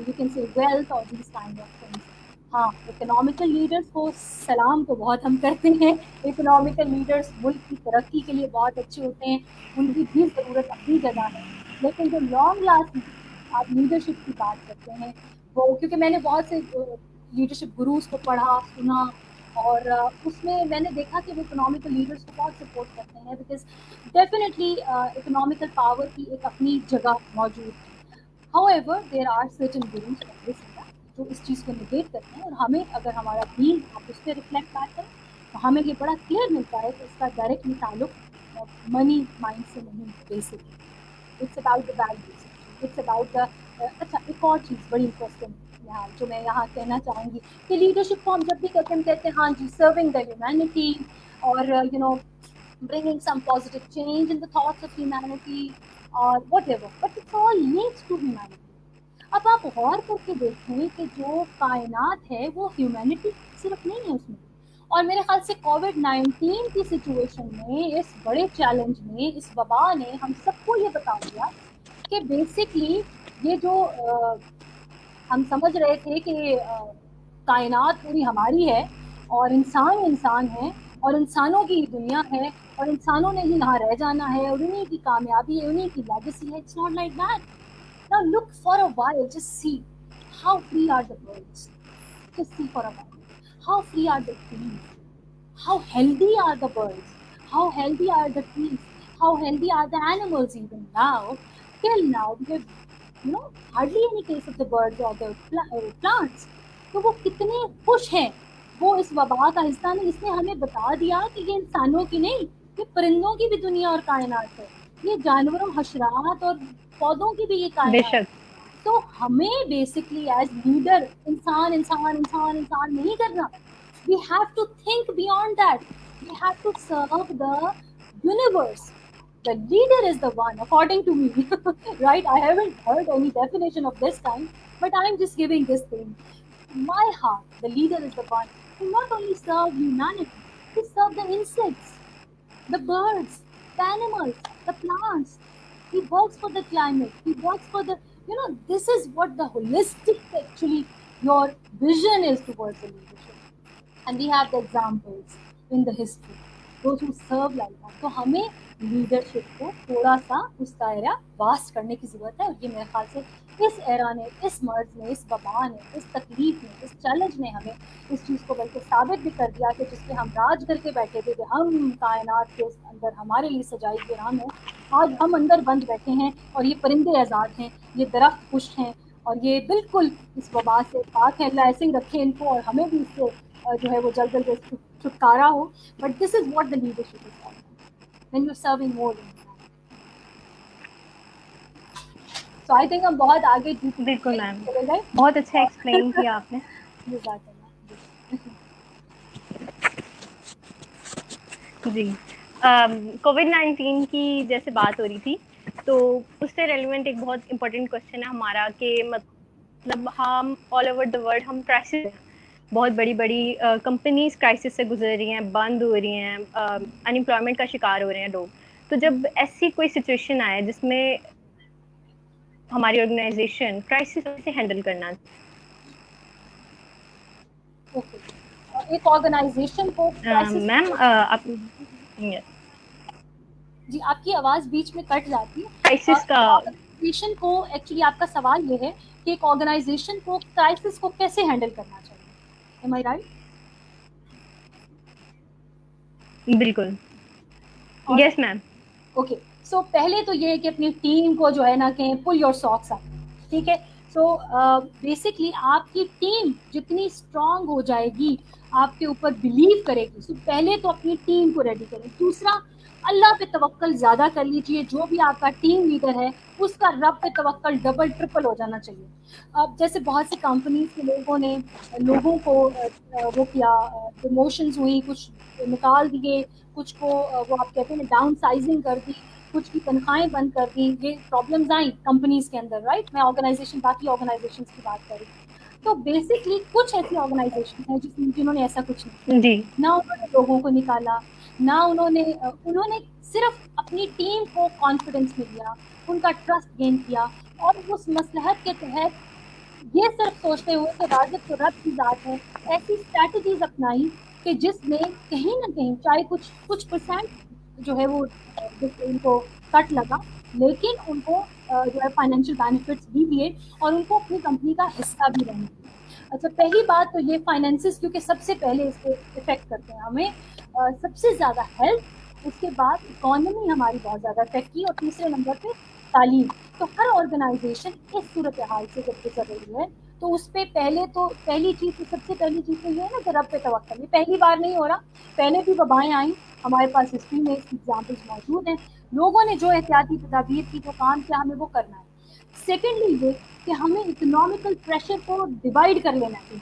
you can say wealth or these kind of things. हाँ, economical leaders को सलाम तो बहुत हम करते हैं. Economical leaders मुल्क की तरक्की के लिए बहुत अच्छे होते हैं, उनकी भी ज़रूरत अपनी जगह है. लेकिन जो लॉन्ग लास्ट आप लीडरशिप की बात करते हैं, वो क्योंकि मैंने बहुत से लीडरशिप गुरुज को पढ़ा, सुना, और उसमें मैंने देखा कि वो इकोनॉमिकल लीडर्स को बहुत सपोर्ट करते हैं, बिकॉज डेफिनेटली इकोनॉमिकल पावर की एक अपनी जगह मौजूद है. However, there are certain gurus of this era जो इस चीज़ को निगेट करते हैं, और हमें अगर हमारा दीन आप उस पर रिफ्लेक्ट बैक करें तो हमें ये बड़ा क्लियर मिलता है कि इसका डायरेक्टली ताल्लुक मनी माइंड से नहीं. Basically it's about the values, it's about the. अच्छा, एक और चीज़ बड़ी इंटरेस्टिंग यहाँ जो मैं यहाँ कहना चाहूँगी कि लीडरशिप को हम जब भी कहते हैं हाँ जी, सर्विंग द ह्यूमैनिटी और bringing some positive change in the thoughts of humanity or whatever, but it all leads to humanity. अब आप गौर करके देखें कि जो कायनात है वो ह्यूमैनिटी सिर्फ नहीं है उसमें. और मेरे ख्याल से कोविड-19 की सिचुएशन में, इस बड़े चैलेंज में, इस वबा ने हम सबको ये बता दिया कि बेसिकली ये जो हम समझ रहे थे कि कायनात पूरी हमारी है और इंसान है और इंसानों की दुनिया है और इंसानों ने ही यहाँ रह जाना है और उन्हीं की कामयाबी है, उन्हीं की लेगेसी है. It's not like that. Now look for a while, just see how free are the birds. Just see for a while. How free are the trees? How healthy are the birds? How healthy are the trees? How healthy are the animals even now? Till now, because hardly any case of the birds or the plants. तो वो कितने खुश हैं. वो इस वबा का हिस्सा नहीं. इसने हमें बता दिया कि ये इंसानों की नहीं, ये परिंदों की भी दुनिया और कायनात है. ये जानवरों, हशरात और पौधों की भी ये कायनात है. तो हमें बेसिकली एज लीडर इंसान नहीं करना. We have to think beyond that. We have to serve the universe. The leader is the one, according to me. Right? I haven't heard any definition of this kind, but I'm just giving this thing. My heart, the leader is the one who not only serve humanity, He serves the insects, the birds, the animals, the plants. He works for the climate. He works for the, this is what the holistic actually your vision is towards the leadership. And we have the examples in the history, those who serve like that. तो हमें leadership को थोड़ा सा उसका era vast करने की ज़रूरत है, और ये मेरे ख्याल से इस एरा ने, इस मर्ज ने, इस वबा ने, इस तकलीफ ने, इस चैलेंज ने हमें इस चीज़ को बल्कि साबित भी कर दिया कि जिसपे हम राज करके बैठे थे कि हम कायनात के अंदर हमारे लिए सजाई हुई राम है, आज हम अंदर बंद बैठे हैं और ये परिंदे आज़ाद हैं, ये दरख्त खुश हैं, और ये बिल्कुल इस वबा से पाक है। अल्लाह ऐसे ही रखे इनको और हमें भी इससे जो है वो जल्द जल्द छुटकारा हो. But this is what the leadership is all when you are serving more than that. So I think हम बहुत आगे बिल्कुल मैम, बहुत अच्छा एक्सप्लेन किया आपने. जी, कोविड-19 की जैसे बात हो रही थी, तो उससे रेलिवेंट एक बहुत इम्पोर्टेंट क्वेश्चन है हमारा कि मतलब हम ऑल ओवर द वर्ल्ड हम क्राइसिस, बहुत बड़ी कंपनीज क्राइसिस से गुजर रही हैं, बंद हो रही हैं, अनएम्प्लॉयमेंट का शिकार हो रहे हैं लोग. तो जब ऐसी कोई सिचुएशन आए जिसमें हमारी ऑर्गेनाइजेशन क्राइसिस कैसे हैंडल करना. ओके, एक ऑर्गेनाइजेशन को मैम आप जी आपकी आवाज बीच में कट जाती है. क्राइसिस का ऑर्गेनाइजेशन को एक्चुअली आपका सवाल ये है कि एक ऑर्गेनाइजेशन को क्राइसिस को कैसे हैंडल करना चाहिए. Am I right? बिल्कुल. Yes ma'am. ओके, सो पहले तो ये है कि अपनी टीम को जो है ना कि पुल योर सॉक्स अप. ठीक है, सो बेसिकली आपकी टीम जितनी स्ट्रांग हो जाएगी, आपके ऊपर बिलीव करेगी, सो पहले तो अपनी टीम को रेडी करें. दूसरा, अल्लाह पे तवक्कल ज़्यादा कर लीजिए. जो भी आपका टीम लीडर है उसका रब पे तवक्कल डबल ट्रिपल हो जाना चाहिए. अब जैसे बहुत सी कंपनीज के लोगों ने लोगों को वो किया, प्रमोशंस हुई, कुछ निकाल दिए, कुछ को वो आप कहते हैं डाउन साइजिंग कर दी, कुछ की तनख्वाहें बंद कर दी. ये प्रॉब्लम्स आई कंपनीज के अंदर, राइट. मैं ऑर्गेनाइजेशन, बाकी ऑर्गेनाइजेशन की बात करूँ तो बेसिकली कुछ ऐसी ऑर्गेनाइजेशन है जिन्होंने ऐसा कुछ नहीं जी, ना, उन्होंने लोगों को निकाला, ना उन्होंने सिर्फ अपनी टीम को कॉन्फिडेंस में लिया, उनका ट्रस्ट गेन किया, और उस मसलहत के तहत ये सिर्फ सोचते हुए कि राज़िक तो रब की ज़ात है, ऐसी स्ट्रैटेजीज अपनाई कि जिसमें कहीं ना कहीं चाहे कुछ परसेंट जो है वो उनको कट लगा, लेकिन उनको जो है फाइनेंशियल बेनिफिट्स भी दिए और उनको अपनी कंपनी का हिस्सा भी रहने दिया. अच्छा, पहली बात तो ये फाइनेंसिस, क्योंकि सबसे पहले इसको इफेक्ट करते हैं हमें सबसे ज़्यादा हेल्थ, उसके बाद इकोनॉमी हमारी बहुत ज़्यादा इफेक्ट की, और तीसरे नंबर पे तालीम. तो हर ऑर्गेनाइजेशन इस सूरत हाल से जब गुजर रही है तो उस पर पहले तो पहली चीज़ तो सबसे पहली चीज़ तो ये है ना कि रब पे तवक्कल. ये पहली बार नहीं हो रहा, पहले भी वबाएँ आई, हमारे पास हिस्ट्री में इसकी एग्जाम्पल्स मौजूद हैं. लोगों ने जो एहतियाती तदाबीर की, जो काम किया, हमें वो करना है. सेकेंडली ये कि हमें इकोनॉमिकल प्रेशर को डिवाइड कर लेना चाहिए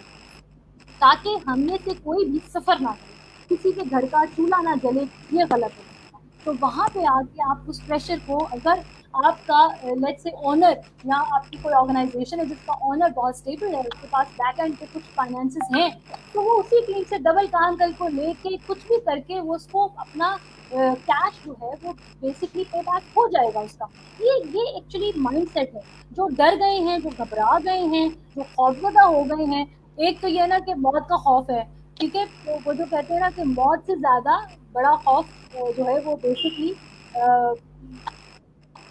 ताकि हमने से कोई भी सफ़र ना करे, किसी के घर का चूल्हा ना जले, ये गलत है. तो वहाँ पे आके आप उस प्रेशर को, अगर आपका लेट्स से ओनर या आपकी कोई ऑर्गेनाइजेशन है जिसका ओनर बहुत स्टेबल है, उसके पास बैक एंड पे कुछ फाइनेंसेस हैं, तो वो उसी टीम से डबल काम कर को लेके कुछ भी करके वो उसको अपना कैश जो है वो बेसिकली पे बैक हो जाएगा उसका. ये एक्चुअली माइंडसेट है. जो डर गए हैं, जो घबरा गए हैं, जो खौफजदा हो गए हैं, एक तो ये ना कि मौत का खौफ है, ठीक है, तो वो जो कहते हैं ना कि मौत से ज़्यादा बड़ा खौफ जो है वो बेसिकली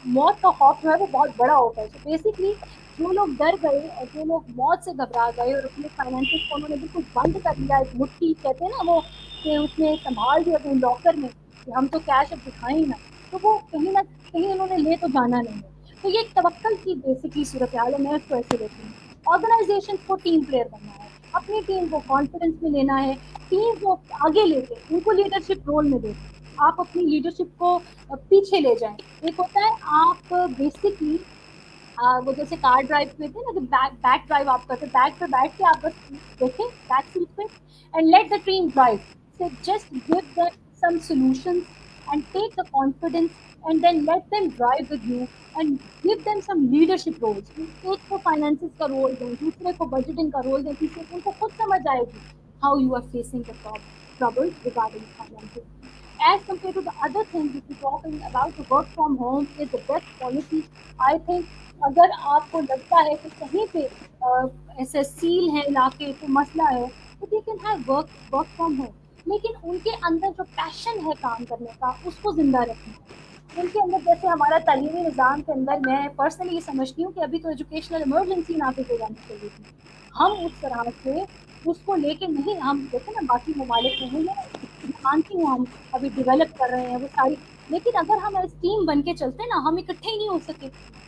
मौत का खौफ जो है वो बहुत बड़ा होता है. तो बेसिकली जो लोग डर गए और जो लोग मौत से घबरा गए और अपने फाइनेंसेस को उन्होंने बिल्कुल बंद कर दिया, एक मुट्ठी कहते हैं ना वो कि उसने संभाल दिया अपने लॉकर में कि हम तो कैश अब दिखाएं ही ना, तो वो कहीं ना कहीं उन्होंने ले तो जाना नहीं है. तो ये तवक्कल की बेसिकली सूरत हाल है. मैं उसको ऐसे लेती हूँ. ऑर्गेनाइजेशन को टीम प्लेयर बनना है, अपनी टीम को कॉन्फिडेंस में लेना है, टीम को आगे लेके उनको लीडरशिप रोल में देते, आप अपनी लीडरशिप को पीछे ले जाएं. एक होता है आप बेसिकली वो जैसे कार ड्राइव करते हैं ना, कि बैक ड्राइव आप करते हैं, बैक पे बैठ के आप बस देखें बैक सीट पे and let the team drive. So just give them some solutions and take the confidence and then let them drive with you and give them some leadership roles. एक को finances का role दें, दूसरे को budgeting का role दें, तीसरे को उनको खुद समझ आएगी how you are facing the problem. troubles regarding financial. As compared to the other things, if you're talking about the work from home is the best policy, I think. अगर आपको लगता है कि कहीं पे ऐसे सील है इलाके तो मसला है, तो they can have work from home, लेकिन उनके अंदर जो पैशन है काम करने का उसको जिंदा रखना है। उनके अंदर जैसे हमारा तालीमी निज़ाम के अंदर मैं पर्सनली ये समझती हूँ कि अभी तो एजुकेशनल इमरजेंसी नाफिज हो जानी चाहिए थी, हम उस तरह से उसको लेके नहीं, हम देखें ना बाकी ममालिक में मैं मानती हूँ हम अभी डेवलप कर रहे हैं वो सारी, लेकिन अगर हम एज टीम बन के चलते ना, हम इकट्ठे ही नहीं हो सके।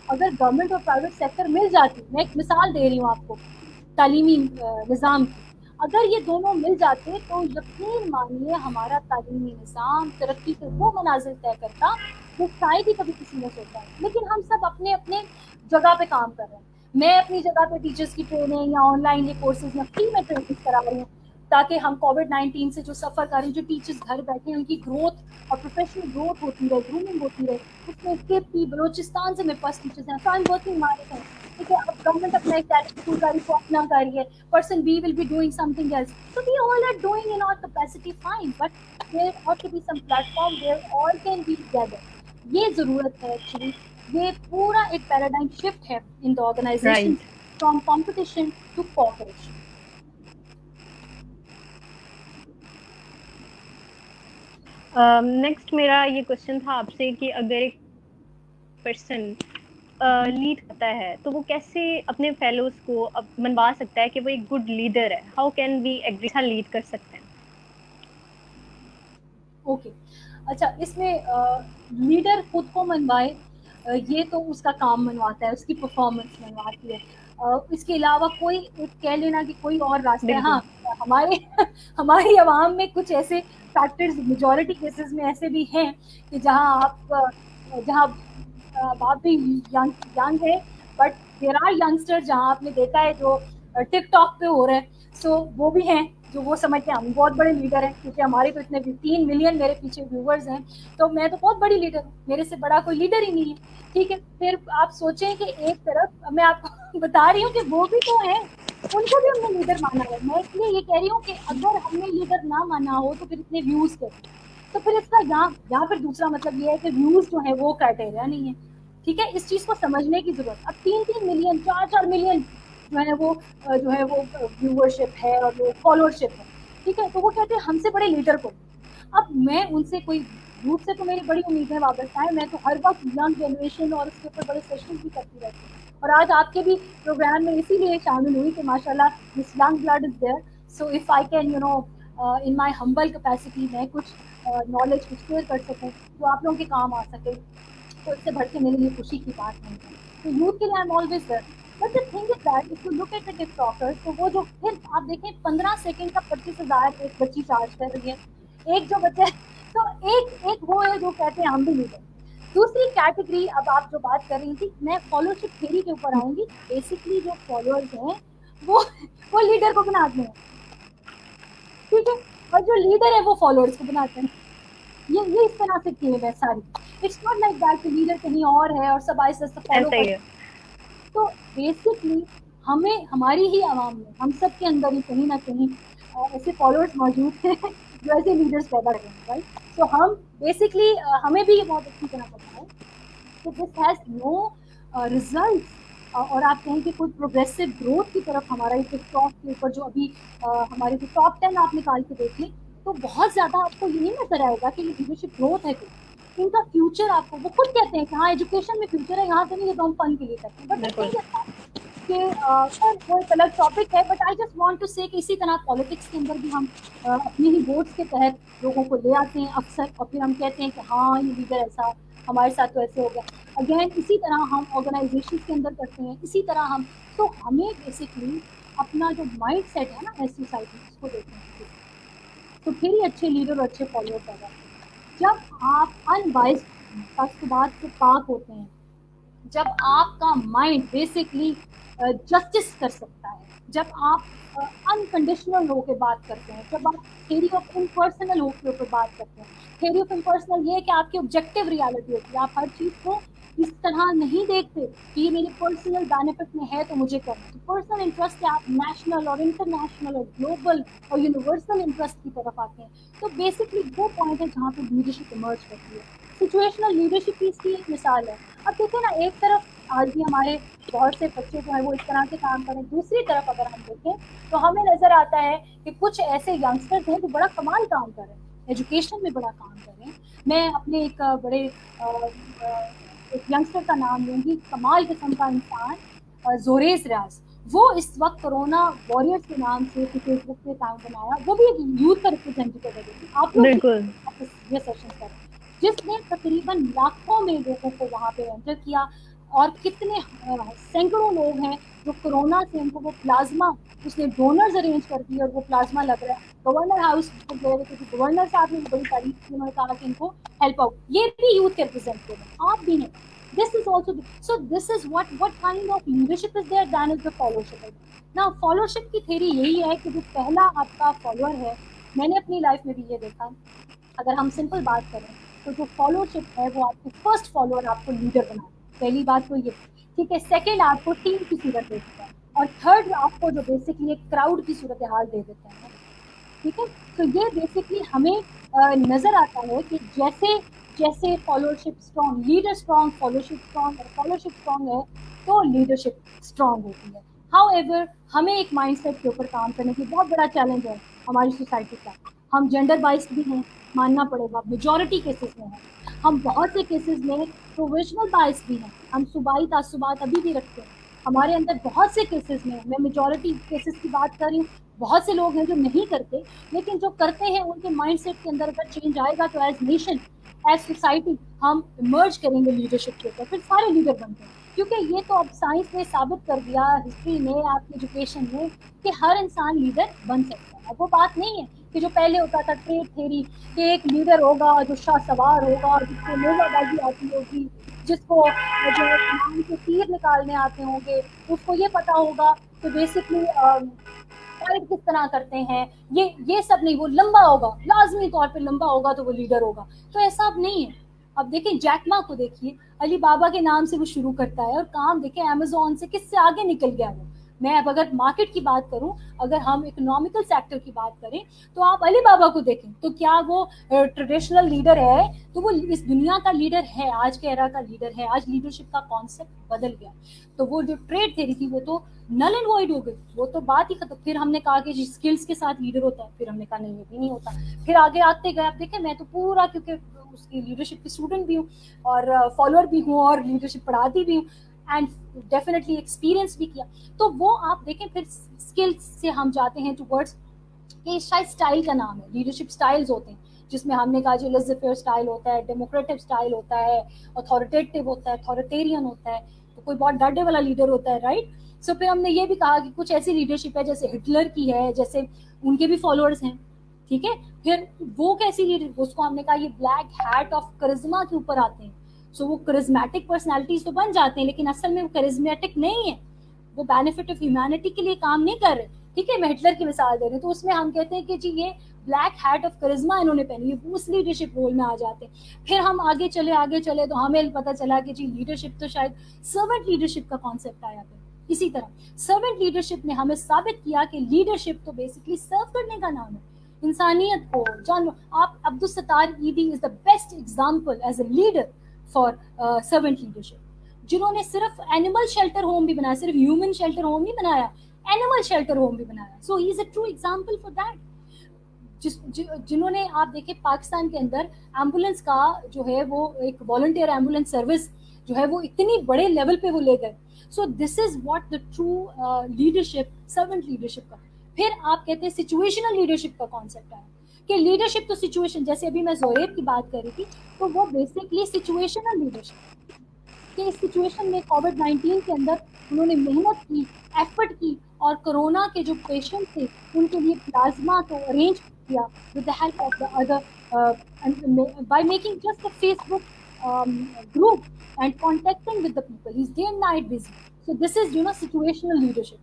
अगर गवर्नमेंट और प्राइवेट सेक्टर मिल जाती, मैं एक मिसाल दे रही हूँ आपको तालीमी निज़ाम की, अगर ये दोनों मिल जाते तो यकीन मानिए हमारा तालीमी निज़ाम तरक्की के वो मनाजिल तय करता जो शायद ही कभी किसी ने सोचा है। लेकिन हम सब अपने अपने जगह पे काम कर रहे हैं। मैं अपनी जगह पे टीचर्स की ट्रेनिंग या ऑनलाइन ये कोर्सेज या फ्री में ट्रेनिंग करा रही हूँ, ताकि हम कोविड-19 से जो सफ़र कर रहे हैं, जो टीचर्स घर बैठे हैं, उनकी ग्रोथ और प्रोफेशनल ग्रोथ होती रहे, ग्रूमिंग होती रहे। उसमें के बलोचिस्तान से मेरे पास टीचर्स हैं, सो आई एम वर्किंग माय है, ठीक है। अब गवर्नमेंट अपना एक टैलेंट पूल का रिपोर्ट ना कर रही है, person B will be doing something else, so we all are doing in our capacity fine, but there ought to be some platform where all can be together. ये ज़रूरत है actually, ये पूरा एक पैराडाइम शिफ्ट है in the organization from competition to cooperation. Next मेरा ये question था आपसे कि अगर एक पर्सन लीड करता है तो वो कैसे अपने फेलोज को मनवा सकता है कि वो एक गुड लीडर है? How can we agree lead कर सकते हैं? ओके, अच्छा, इसमें लीडर खुद को मनवाए ये तो उसका काम मनवाता है, उसकी परफॉर्मेंस मनवाती है। इसके अलावा कोई एक कह लेना कि कोई और रास्ता है, हाँ हमारे हमारी आवाम में कुछ ऐसे फैक्टर्स मेजॉरिटी केसेस में ऐसे भी हैं कि जहाँ आप भी यंग है, बट देयर आर यंगस्टर जहाँ आपने देखा है जो टिकटॉक पे हो रहे हैं, सो वो भी हैं जो वो समझते हैं हम बहुत बड़े लीडर हैं, क्योंकि हमारे तो इतने 3 मिलियन मेरे पीछे व्यूवर्स हैं, तो मैं तो बहुत बड़ी लीडर हूँ, मेरे से बड़ा कोई लीडर ही नहीं है, ठीक है। फिर आप सोचें कि एक तरफ मैं आपको बता रही हूँ कि वो भी तो हैं, उनको भी हमने लीडर माना है। मैं इसलिए ये कह रही हूँ कि अगर हमने लीडर ना माना हो तो फिर इतने व्यूज के, तो फिर इसका यहाँ पर दूसरा मतलब ये है कि व्यूज जो है वो क्राइटेरिया नहीं है, ठीक है। इस चीज को समझने की जरूरत। अब 3-3 मिलियन 4-4 मिलियन जो है वो व्यूअरशिप है और वो फॉलोअरशिप है, ठीक है। तो वो कहते हैं हमसे बड़े लीडर को। अब मैं उनसे कोई ग्रुप से तो मेरी बड़ी उम्मीदें वापस आए, मैं तो हर वक्त यंग जनरेशन और उसके ऊपर बड़े सेशन भी करती रहती हूँ, और आज आपके भी प्रोग्राम में इसीलिए शामिल हुई कि माशाल्लाह this young blood is there, so if I can in my humble capacity मैं कुछ नॉलेज कुछ शेयर कर सकूँ जो आप लोगों के काम आ सके, तो इससे बढ़ के मेरे लिए खुशी की बात नहीं है। तो यूथ के लिए I am always there, but the thing is that if you look at the TikTokers, तो वो जो फिर आप देखें 15 सेकंड का 25,000 एक बच्ची चार्ज कर रही है, एक जो बच्चा, तो एक वो है जो कहते हैं हम भी लीडर। दूसरी कैटेगरी, अब आप जो बात कर रही थी, मैं फॉलोशिप थ्योरी के ऊपर आऊंगी। बेसिकली जो फॉलोअर्स हैं वो लीडर को बनाते हैं, ठीक है, और जो लीडर है वो फॉलोअर्स को बनाते हैं। ये इस तरह से किए हुए सारी, इट्स नॉट लाइक दैट कि लीडर कहीं और है और सब ऐसे फॉलो कर। तो बेसिकली हमें हमारी ही आवाम में हम सब के अंदर ही कहीं ना कहीं ऐसे फॉलोअर्स मौजूद हैं जो ऐसे लीडर्स पैदा कर रहे हैं, राइट। तो हम बेसिकली हमें भी ये बहुत अच्छी तरह पता है कि दिस हैज नो रिजल्ट, और आप कहें कि कोई प्रोग्रेसिव ग्रोथ की तरफ हमारा ये टिकटॉक के ऊपर जो अभी हमारे जो टॉप 10 आप निकाल के देख लें, तो बहुत ज़्यादा आपको ये नहीं नजर आएगा कि ये लीडरशिप ग्रोथ है कोई, इनका फ्यूचर आपको, वो खुद कहते हैं कि हाँ एजुकेशन में फ्यूचर है, यहाँ से नहीं, ये तो हम फन के लिए करते हैं, बट कि वो एक अलग टॉपिक है। But I just want to say कि इसी तरह पॉलिटिक्स के अंदर भी हम अपनी ही वोट्स के तहत लोगों को ले आते हैं अक्सर, और फिर हम कहते हैं कि हाँ ये लीडर ऐसा, हमारे साथ तो ऐसे हो गया। अगेन इसी तरह हम ऑर्गेनाइजेशन के अंदर करते हैं, इसी तरह हम, तो हमें बेसिकली अपना जो माइंड सेट है ना एज सोसाइटी, उसको देखना चाहिए, तो फिर ही अच्छे लीडर और अच्छे फॉलोअर पैदा होते हैं। जब आप अनवाइज्ड बात से पाक होते हैं, जब आपका माइंड बेसिकली जस्टिस कर सकता है, जब आप अनकंडीशनल होकर बात करते हैं, जब आप थ्योरी ऑफ इम्पर्सनल होकर बात करते हैं। थ्योरी ऑफ इम्पर्सनल ये है कि आपकी ऑब्जेक्टिव रियलिटी होती है, आप हर चीज़ को इस तरह नहीं देखते कि ये मेरे पर्सनल बेनिफिट में है तो मुझे करना है। तो पर्सनल इंटरेस्ट से आप नेशनल और इंटरनेशनल और ग्लोबल और यूनिवर्सल इंटरेस्ट की तरफ आते हैं। तो बेसिकली वो पॉइंट है जहाँ पे लीडरशिप इमर्ज करती है। सिचुएशनल लीडरशिप की इसकी एक मिसाल है। अब देखिए ना, एक तरफ आज भी हमारे बहुत से बच्चे जो है वो इस तरह के काम करें, दूसरी तरफ अगर हम देखें तो हमें नजर आता है कि कुछ ऐसे यंगस्टर्स हैं जो बड़ा कमाल काम कर रहे हैं, एजुकेशन में बड़ा काम कर रहे हैं। मैं अपने एक बड़े एक यंगस्टर का नाम लूंगी, कमाल किस्म का इंसान, जोरेस रियाज। वो इस वक्त कोरोना वॉरियर्स के नाम से फेसबुक पे अकाउंट बनाया, वो भी एक यूथ का रिप्रेजेंटेटिव है। आप लोग बिल्कुल ये सेशन कर, जिसने तकरीबन लाखों में लोगों को वहां पे एंटर किया, और कितने सैकड़ों लोग हैं जो कोरोना से उनको वो प्लाज्मा, उसने डोनर्स अरेंज कर दिए और वो प्लाज्मा लग रहा है। गवर्नर हाउस गए थे, गवर्नर साहब ने बड़ी तारीफ की, उन्होंने कहा कि इनको हेल्प आउट। ये भी यूथ के रिप्रेजेंटेटिव है, आप भी हैं। This is also so. This is what kind of leadership is there. Then is the followership. Now followership की थ्योरी यही है कि जो पहला आपका फॉलोअर है, मैंने अपनी लाइफ में भी ये देखा, अगर हम सिंपल बात करें तो जो फॉलोशिप है वो आपको फर्स्ट फॉलोअर आपको लीडर बनाए, पहली बात तो ये, ठीक है। सेकेंड आपको टीम की सूरत देता है, और थर्ड आपको जो बेसिकली एक क्राउड की सूरत हाल दे देता है, ठीक है। तो ये बेसिकली हमें नजर आता है कि जैसे जैसे fellowship strong, leader strong, fellowship strong, और फॉलोशिप स्ट्रॉन्ग है तो लीडरशिप स्ट्रॉन्ग होती है। हाउएवर हमें एक माइंडसेट के ऊपर काम करने की बहुत बड़ा चैलेंज है हमारी सोसाइटी का। हम जेंडर बाइस्ड भी हैं, मानना पड़ेगा, मेजॉरिटी केसेस में है। हम बहुत से केसेस में प्रोविजनल बाइस भी हैं, हम सुबाई तासुबात अभी भी रखते हैं हमारे अंदर बहुत से केसेस में। मैं मेजॉरिटी केसेस की बात कर रही हूँ, बहुत से लोग हैं जो नहीं करते, लेकिन जो करते हैं उनके माइंडसेट के अंदर अगर चेंज आएगा तो एज नेशन, एज सोसाइटी हम इमर्ज करेंगे लीडरशिप के ऊपर, फिर सारे लीडर बनते हैं। क्योंकि ये तो अब साइंस ने साबित कर दिया, हिस्ट्री में, आपकी एजुकेशन में, कि हर इंसान लीडर बन सकता है। वो बात नहीं है कि जो पहले होता था ट्रेड थ्योरी, कि एक लीडर होगा जो शाह सवार होगा, जिसको नेजाबाजी आती होगी, जिसको जो कमान से तीर निकालने आते होंगे, उसको ये पता होगा कि बेसिकली फाइट किस तरह करते हैं। ये सब नहीं, वो लंबा होगा, लाजमी तौर पे लंबा होगा तो वो लीडर होगा। तो ऐसा अब नहीं है। अब देखिए जैक मा को, देखिए अली बाबा के नाम से वो शुरू करता है और काम देखिए अमेजोन से किससे आगे निकल गया वो। मैं अब अगर मार्केट की बात करूं, अगर हम इकोनॉमिकल सेक्टर की बात करें, तो आप अली बाबा को देखें तो क्या वो ट्रेडिशनल लीडर है? तो वो इस दुनिया का लीडर है, आज के एरा का लीडर है। आज लीडरशिप का कॉन्सेप्ट बदल गया। तो वो जो ट्रेड थ्योरी थी वो तो नल एंड वॉइड हो गई, वो तो बात ही खत्म। फिर हमने कहा कि स्किल्स के साथ लीडर होता है, फिर हमने कहा नहीं, ये भी नहीं होता। फिर आगे आते गए। आप देखें, मैं तो पूरा, क्योंकि उसकी लीडरशिप की स्टूडेंट भी हूँ और फॉलोअर भी हूँ और लीडरशिप पढ़ाती भी हूँ, एंड डेफिनेटली एक्सपीरियंस भी किया। तो वो आप देखें, फिर स्किल्स से हम जाते हैं टुवर्ड्स, ये शायद स्टाइल का नाम है, लीडरशिप स्टाइल्स होते हैं, जिसमें हमने कहा जो लेज़र-फेयर स्टाइल होता है, डेमोक्रेटिक स्टाइल होता है, अथॉरिटेटिव होता है, अथॉरिटेरियन होता है, तो कोई बहुत डांटे वाला लीडर होता है, राइट। सो फिर हमने ये भी कहा कि कुछ ऐसी लीडरशिप है जैसे हिटलर की है, जैसे उनके भी फॉलोअर्स हैं, ठीक है। फिर वो कैसी लीडर, उसको हमने कहा ये ब्लैक हैट ऑफ करिश्मा के ऊपर आते हैं। सो वो करिश्मेटिक पर्सनैलिटीज तो बन जाते हैं, लेकिन असल में वो करिश्मेटिक नहीं है, वो बेनिफिट ऑफ ह्यूमैनिटी के लिए काम नहीं कर रहे, ठीक है। मैं हिटलर की मिसाल दे रही हूँ, तो उसमें हम कहते हैं कि जी ये ब्लैक हैट ऑफ करिश्मा इन्होंने पहनी है, उस लीडरशिप रोल में आ जाते हैं। फिर हम आगे चले तो हमें पता चला कि जी लीडरशिप तो शायद सर्वेंट लीडरशिप का कॉन्सेप्ट आया था। इसी तरह सर्वेंट लीडरशिप ने हमें साबित किया कि लीडरशिप तो बेसिकली सर्व करने का नाम है, इंसानियत को जान। आप Abdul Sattar Edhi is the best example as a leader for servant leadership, जिन्होंने सिर्फ एनिमल शेल्टर होम भी बनाया, सिर्फ ह्यूमन शेल्टर होम नहीं बनाया, एनिमल शेल्टर होम भी बनाया। So he is a true example for that. जिन्होंने, आप देखिए पाकिस्तान के अंदर एम्बुलेंस का जो है वो एक वॉलंटियर एम्बुलेंस सर्विस जो है वो इतनी बड़े लेवल पे वो ले गए। So this is what the true leadership, servant leadership का। फिर आप कहते हैं सिचुएशनल लीडरशिप का कॉन्सेप्ट आया कि लीडरशिप तो सिचुएशन, जैसे अभी मैं जोएब की बात कर रही थी, तो वो बेसिकली सिचुएशनल लीडरशिप कि इस सिचुएशन में कोविड-19 के अंदर उन्होंने मेहनत की, एफर्ट की, और कोरोना के जो पेशेंट थे उनके लिए प्लाज्मा को अरेंज किया with the help of the other, by making just a Facebook group and contacting with the people. He's day and night busy. So this is, situational leadership.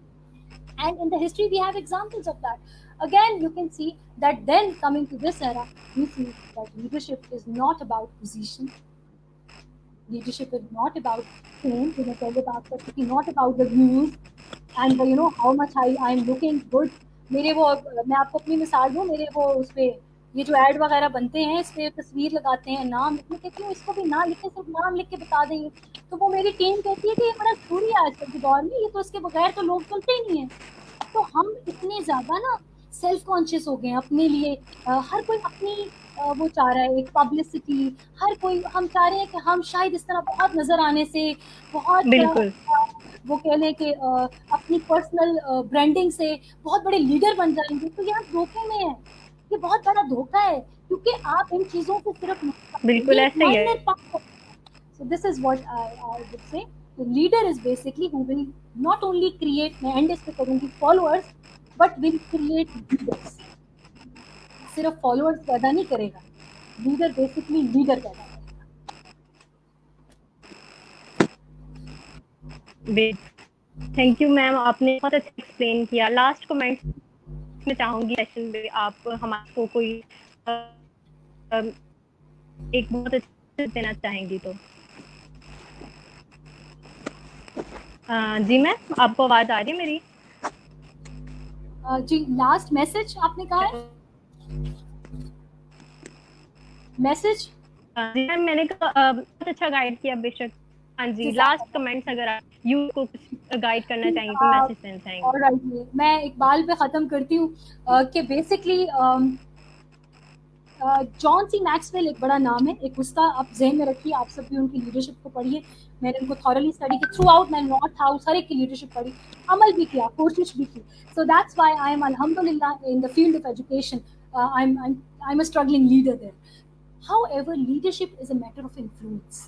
And in the history, we have examples of that. Again, you can see that then coming to this era, we see that leadership is not about position. Leadership is not about fame, जो मैं पहले बात कर चुकी, not about the views and you know how much I'm looking good. मेरे वो, मैं आपको अपनी मिसाल दूँ, मेरे वो उस पे ये जो ऐड वगैरह बनते हैं, इस पे तस्वीर लगाते हैं, नाम लिखने, कहती हूँ इसको भी ना लिखे, सिर्फ नाम लिख के बता देंगे, तो वो मेरी टीम कहती है कि ये बड़ा छुरी है आजकल के दौर में, ये तो इसके बगैर तो लोग चलते ही नहीं है। तो हम इतने ज्यादा ना सेल्फ कॉन्शियस हो गए हैं अपने लिए, हर कोई अपनी वो चाह रहा है एक पब्लिसिटी, हर कोई, हम चाह रहे हैं कि हम शायद इस तरह बहुत नजर आने से, बहुत बिल्कुल वो कह लें कि अपनी पर्सनल ब्रांडिंग से बहुत बड़े लीडर बन जाएंगे, तो यार धोखे में है, ये बहुत बड़ा धोखा है, क्योंकि आप इन चीजों से सिर्फ बिल्कुल ऐसा ही है। So this is what I would say. The leader is basically who will not only create, मैं end इस पे करूँगी, followers, but will create leaders. सिर्फ followers पैदा नहीं करेगा, leader basically leader पैदा करेगा। थैंक यू मैम, आपने बहुत अच्छा एक्सप्लेन किया। लास्ट कमेंट मैं चाहूंगी सेशन में आप हमारे कोई एक बहुत अच्छा देना चाहेंगी तो। जी मैम, आपको आवाज आ रही है मेरी? जी, लास्ट मैसेज आपने कहा है? मैसेज? जी मैम, मैंने कहा बहुत अच्छा गाइड किया बेशक। हाँ जी, लास्ट कमेंट्स अगर आप यू को कुछ गाइड करना चाहेंगे तो मैसेज देना चाहेंगे। ऑलराइट, मैं इकबाल पे ख़त्म करती हूँ कि बेसिकली जॉन सी मैक्सवेल एक बड़ा नाम है, एक उसका आप जहन में रखिए, आप सब भी उनकी लीडरशिप को पढ़िए, मैंने उनको थॉरली स्टडी की थ्रू आउट, मैंने नॉर्थ हाउस हर एक की लीडरशिप पढ़ी, अमल भी किया, कोशिश भी की, so that's why I am अल्हम्दुलिल्लाह in the field of education, I am a struggling leader there. However, leadership is a matter of influence,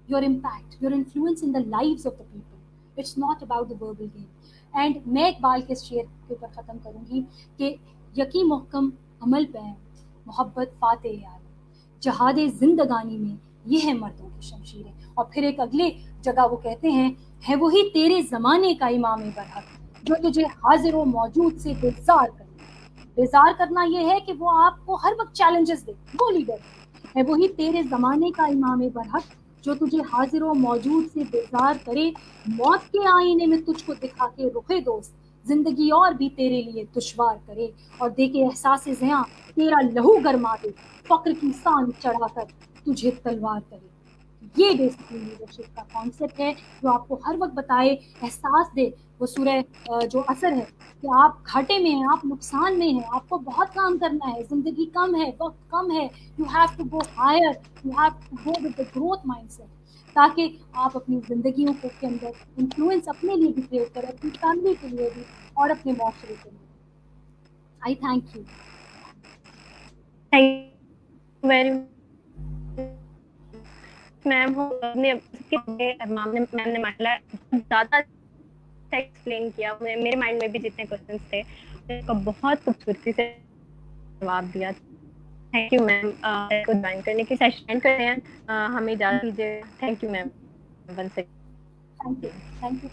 your impact, your influence in the lives of the people. It's not about the verbal game. And मैं इकबाल के शेर के ऊपर ख़त्म करूँगी कि यकीन मुहकम अमल पे मोहब्बत फाते यार, जहादे जिंदगानी में ये है मर्दों की शमशीरें। और फिर एक अगले जगह वो कहते हैं, है वही तेरे ज़माने का इमाम बरहक, जो तुझे हाजिर व मौजूद से बेजार करे। बेजार करना ये है कि वो आपको हर वक्त चैलेंजेस दे, वो लीडर है वही तेरे ज़माने का इमाम बरहक, जो तुझे हाजिर व मौजूद से बेजार करे, मौत के आईने में तुझको दिखा के रुखे दोस्त, जिंदगी और भी तेरे लिए दुश्वार करे, और दे के एहसास ज़िया तेरा लहू गरमा दे, फक्र की सान चढ़ाकर तुझे तलवार करे। ये बेसिकली लीडरशिप का कॉन्सेप्ट है, जो आपको हर वक्त बताए, एहसास दे, वो सूरह जो असर है कि आप घाटे में हैं, आप नुकसान में हैं, आपको बहुत काम करना है, जिंदगी कम है, वक्त कम है, you have to go higher, you have to go with the growth mindset, ताकि आप अपनी जिंदगियों के अंदर इन्फ्लुएंस अपने लिए भी क्रिएट करें, अपनी फैमिली के लिए भी और अपने माशरे के लिए। आई thank you. Thank you very ma'am, ma'am ने मामला ज़्यादा एक्सप्लेन किया, मेरे माइंड में भी जितने क्वेश्चंस थे उसका बहुत खूबसूरती से जवाब दिया। थैंक यू मैम को ज्वाइन करने की सेशन कर रहे हैं, हमें इजाज़त दीजिए। Thank you ma'am, one second. Thank you.